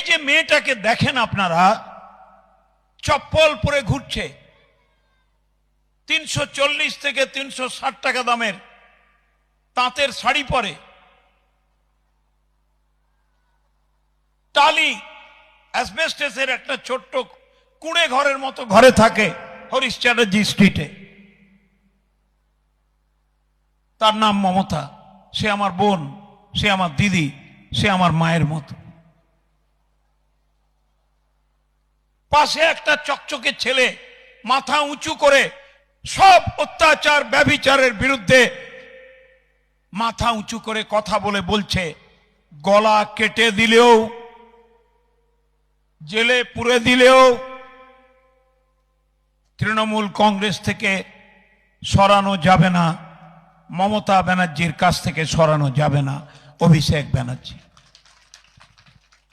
যে মেয়েটাকে দেখেন আপনারা, চপ্পল পরে ঘুরছে, 340 থেকে 360 টাকা দামের তাঁতের শাড়ি পরে, টালি অ্যাসবেস্টসের একটা ছোট্ট কুঁড়ে ঘরের মতো ঘরে থাকে হরিশ চ্যাটার্জি স্ট্রিটে। তার নাম মমতা। সে আমার বোন, সে আমার দিদি, সে আমার মায়ের মতো। পাশে একটা চকচকে ছেলে মাথা উঁচু করে সব অত্যাচার ব্যভিচারের বিরুদ্ধে মাথা উঁচু করে কথা বলছে, গলা কেটে দিলেও, জেলে পুরে দিলেও তৃণমূল কংগ্রেস থেকে সরানো যাবে না, মমতা ব্যানার্জির কাছ থেকে সরানো যাবে না অভিষেক ব্যানার্জি।